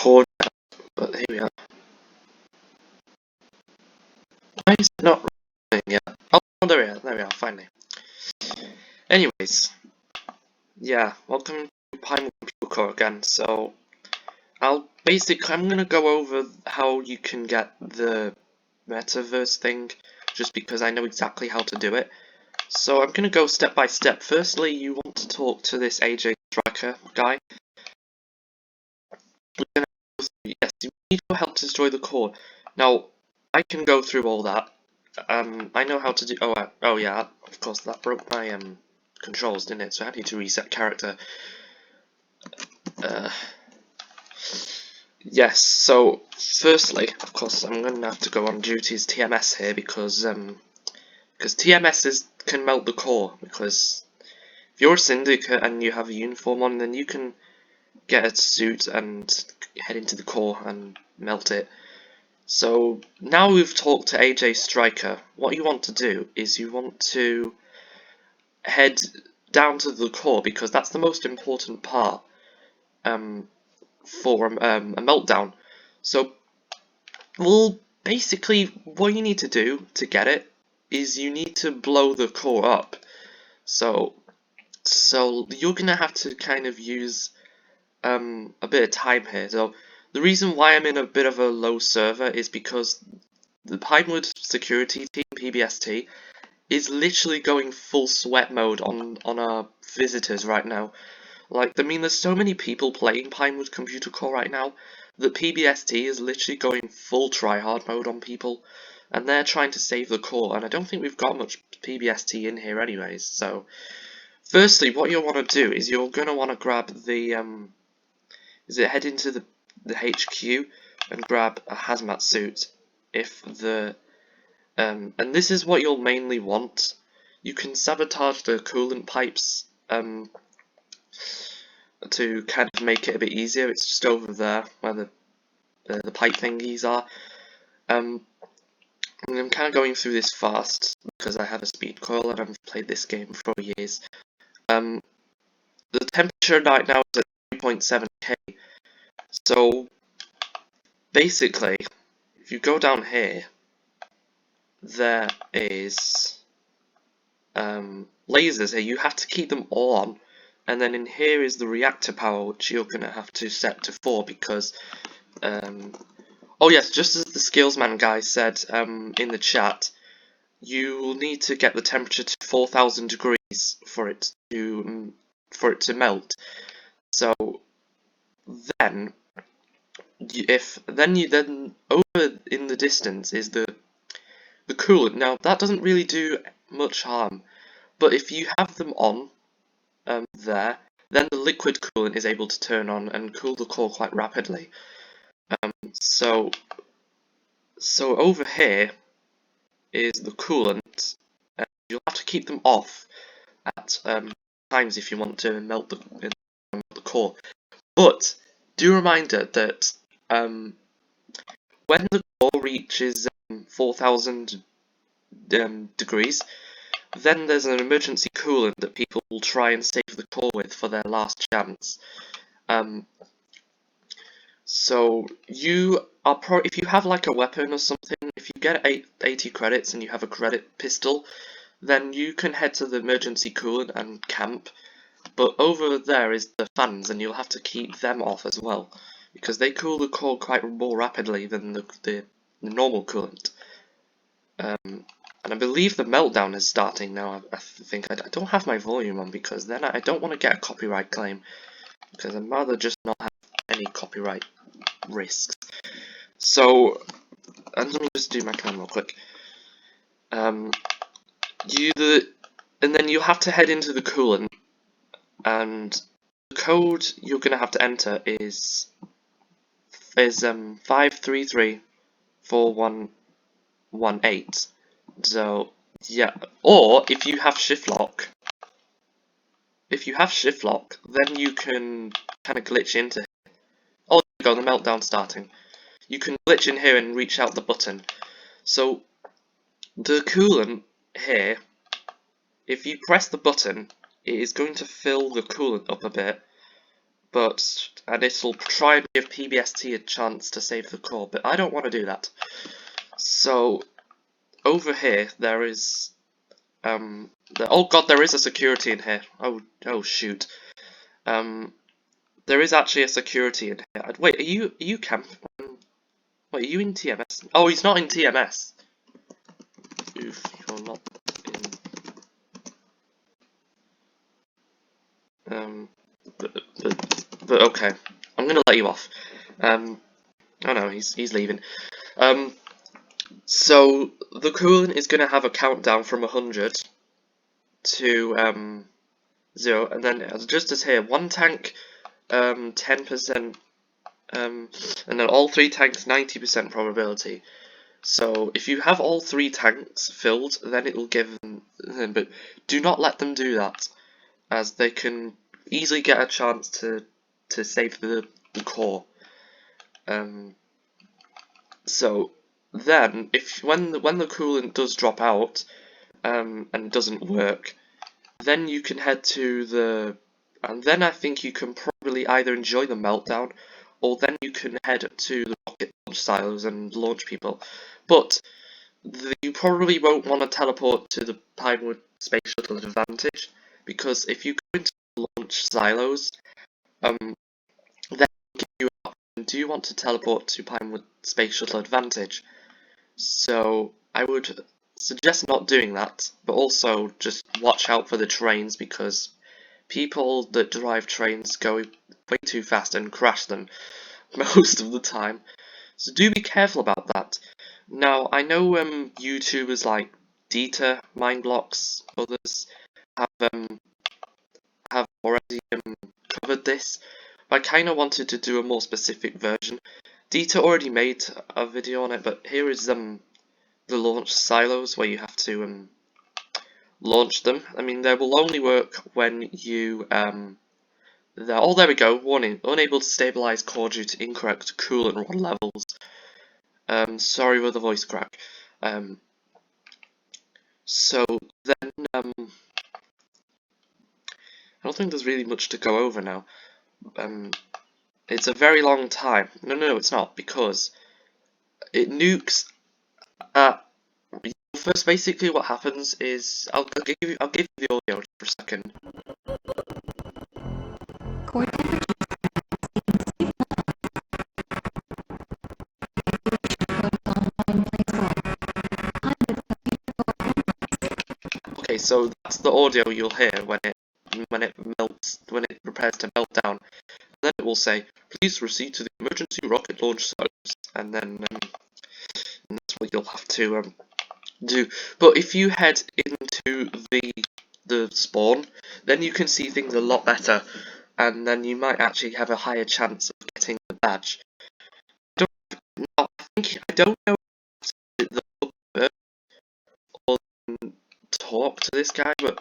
record, but here we are. Why is it not recording yet? Oh, there we are, finally. Anyways, yeah, welcome to Pinewood Computer Core again. So, I'm gonna go over how you can get the metaverse thing, just because I know exactly how to do it. So I'm gonna go step by step. Firstly, you want to talk to this AJ Striker guy. Yes, you need to help to destroy the core. Now, I can go through all that. I know how to do. Oh yeah, of course that broke my controls, didn't it? So I need to reset character. Yes. So firstly, of course, I'm gonna have to go on duties TMS here because TMS can melt the core. Because if you're a syndicate and you have a uniform on, then you can get a suit and head into the core and melt it. So now we've talked to AJ Striker, what you want to do is you want to head down to the core, because that's the most important part for a meltdown. So, well, basically what you need to do to get it is you need to blow the core up. So you're gonna have to kind of use a bit of time here. So the reason why I'm in a bit of a low server is because the Pinewood security team, PBST, is literally going full sweat mode on our visitors right now. Like, I mean, there's so many people playing Pinewood Computer Core right now that PBST is literally going full tryhard mode on people, and they're trying to save the core, and I don't think we've got much PBST in here anyways. So, firstly, what you'll want to do is you're going to want to grab the, head into the HQ and grab a hazmat suit. If the and this is what you'll mainly want. You can sabotage the coolant pipes to kind of make it a bit easier. It's just over there where the pipe thingies are. And I'm kind of going through this fast because I have a speed coil and I've played this game for years. The temperature right now is at 3.7K. So basically, if you go down here, there is lasers here. You have to keep them all on, and then in here is the reactor power, which you're gonna have to set to 4 because oh yes, just as the skillsman guy said in the chat, you will need to get the temperature to 4,000 degrees for it to melt. So then then over in the distance is the coolant. Now that doesn't really do much harm, but if you have them on there, then the liquid coolant is able to turn on and cool the core quite rapidly. So over here is the coolant, and you'll have to keep them off at times if you want to melt the core. But do reminder that when the core reaches 4,000 degrees, then there's an emergency coolant that people will try and save the core with for their last chance. So you are if you have like a weapon or something, if you get 80 credits and you have a credit pistol, then you can head to the emergency coolant and camp. But over there is the fans, and you'll have to keep them off as well, because they cool the core quite more rapidly than the normal coolant. And I believe the meltdown is starting now. I think I don't have my volume on because then I don't want to get a copyright claim, because I'd rather just not have any copyright risks. So, and let me just do my camera real quick. And then you have to head into the coolant, and the code you're gonna have to enter is 5334118. So yeah, or if you have shift lock, then you can kind of glitch into here. Oh, there you go, the meltdown starting. You can glitch in here and reach out the button. So the coolant here, if you press the button, it is going to fill the coolant up a bit, and it'll try and give PBST a chance to save the core, but I don't want to do that. So over here there is oh god, there is a security in here. Oh shoot. There is actually a security in here. Wait, are you camp? Wait, are you in TMS? Oh, he's not in TMS. Oof, you're not in. But okay, I'm gonna let you off. Oh no, he's leaving. So the coolant is gonna have a countdown from 100 to 0, and then just as here, one tank 10%, and then all 3 tanks 90% probability. So if you have all 3 tanks filled, then it will give them, but do not let them do that, as they can easily get a chance to save the core. So then, when the coolant does drop out and doesn't work, then you can head to the, and then I think you can probably either enjoy the meltdown, or then you can head to the rocket launch silos and launch people. But you probably won't want to teleport to the Pinewood Space Shuttle Advantage, because if you go into the launch silos, then give you an option, do you want to teleport to Pinewood Space Shuttle Advantage? So I would suggest not doing that, but also just watch out for the trains, because people that drive trains go way too fast and crash them most of the time. So do be careful about that. Now, I know YouTubers like Dieter, Mindblocks, others have already covered this. I kind of wanted to do a more specific version. Dieter already made a video on it, but here is the launch silos where you have to launch them. I mean, they will only work when you oh, there we go. Warning: unable to stabilize core due to incorrect coolant rod levels. Sorry with the voice crack. So then, I don't think there's really much to go over now. It's a very long time. No, it's not, because it nukes. First, basically, what happens is I'll give you the audio for a second. Okay, so that's the audio you'll hear when it prepares to melt down. And then it will say, "Please proceed to the emergency rocket launch sites," and then and that's what you'll have to do. But if you head into the spawn, then you can see things a lot better, and then you might actually have a higher chance of getting the badge. I don't know the or talk to this guy, but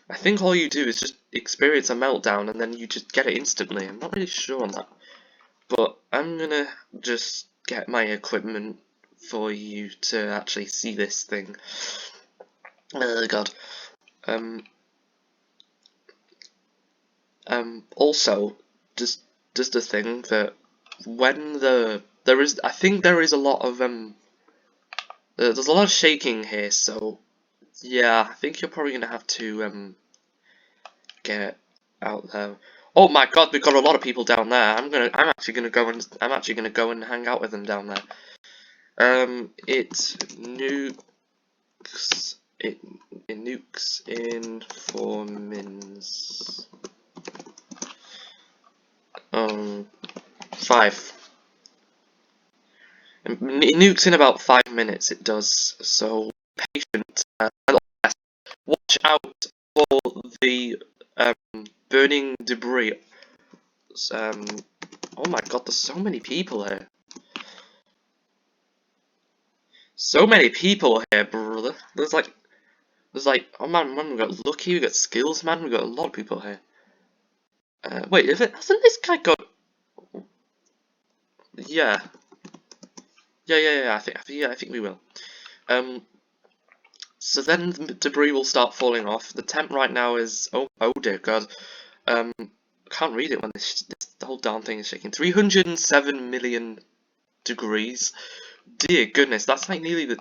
I think all you do is just experience a meltdown and then you just get it instantly. I'm not really sure on that, but I'm gonna just get my equipment for you to actually see this thing. Oh god. Also, just a thing that when I think there is a lot of there's a lot of shaking here, so yeah, I think you're probably gonna have to get out there. Oh my god, we've got a lot of people down there. I'm actually gonna go and hang out with them down there. It nukes in 4 mins. 5. It nukes in about 5 minutes. It does. So patient. Watch out for the burning debris. Oh my god, there's so many people here. So many people here, brother. There's like, oh man, we got Lucky, we got Skills, man, we got a lot of people here. Wait, hasn't this guy got? Yeah. I think we will. So then the debris will start falling off. The temp right now is, oh dear god, can't read it when this whole darn thing is shaking. 307 million degrees. Dear goodness, that's like nearly the.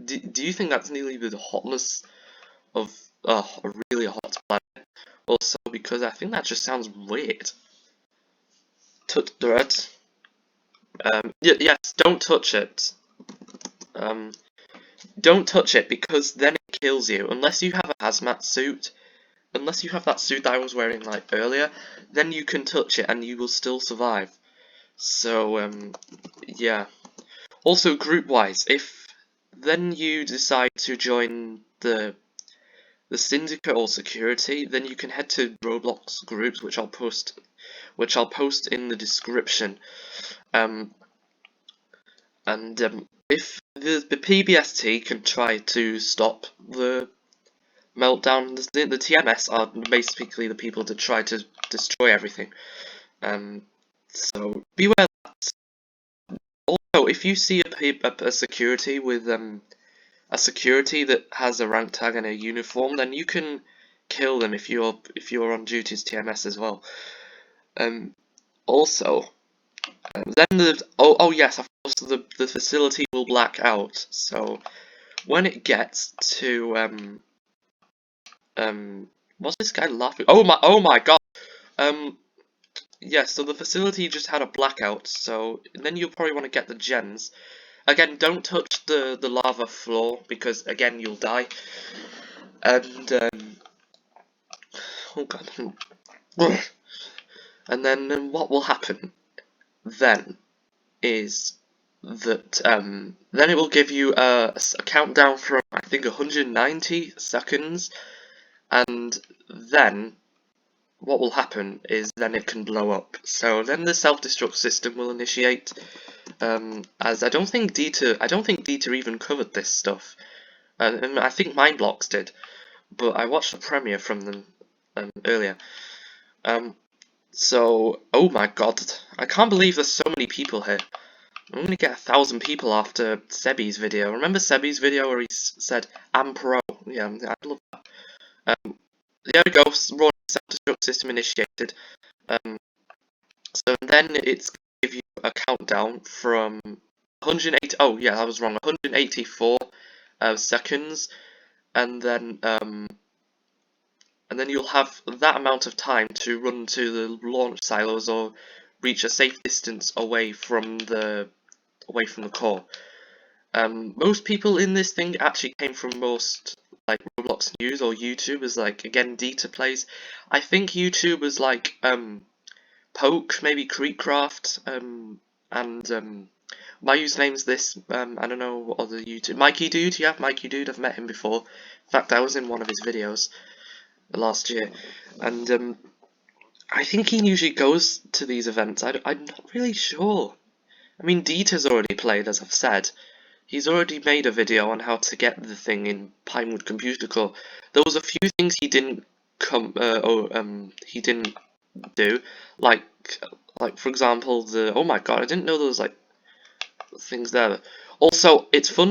Do you think that's nearly the hotness of a really hot planet? Also, because I think that just sounds weird. Touch the red. Yes, don't touch it. Don't touch it because then it kills you. Unless you have a hazmat suit, unless you have that suit that I was wearing like earlier, then you can touch it and you will still survive. So yeah. Also, group-wise, if then you decide to join the syndicate or security, then you can head to Roblox groups, which I'll post in the description. If the PBST can try to stop the meltdown, the TMS are basically the people that try to destroy everything. So beware that. Also, if you see a security with a security that has a rank tag and a uniform, then you can kill them if you're on duty as TMS as well. Also, then yes, of course the facility will black out. So when it gets to what's this guy laughing? Oh my god. Yeah, so the facility just had a blackout. So then you'll probably want to get the gens. Again, don't touch the lava floor because again you'll die. And oh god. And then what will happen then is that then it will give you a countdown from I think 190 seconds, and then what will happen is then it can blow up. So then the self-destruct system will initiate. As I don't think Dieter even covered this stuff. And I think Mindblocks did, but I watched a premiere from them earlier. So oh my god, I can't believe there's so many people here. I'm gonna get 1,000 people after Sebi's video. Remember Sebi's video where he said, "I'm pro"? Yeah, I love that. There we go. Raw self-destruct system initiated. So then it's gonna give you a countdown from 180. Oh yeah, I was wrong. 184 seconds, and then you'll have that amount of time to run to the launch silos or reach a safe distance away from the core. Most people in this thing actually came from most like Roblox News or YouTubers, like again Dieter plays. I think YouTubers like Poke, maybe Creekcraft, and my username's this. I don't know what other YouTube. Mikey Dude, yeah, Mikey Dude. I've met him before. In fact, I was in one of his videos last year, and I think he usually goes to these events. I'm not really sure. I mean, Dieter's already played, as I've said. He's already made a video on how to get the thing in Pinewood Computer Core. There was a few things he didn't he didn't do, like for example oh my god, I didn't know there was like things there. Also, it's fun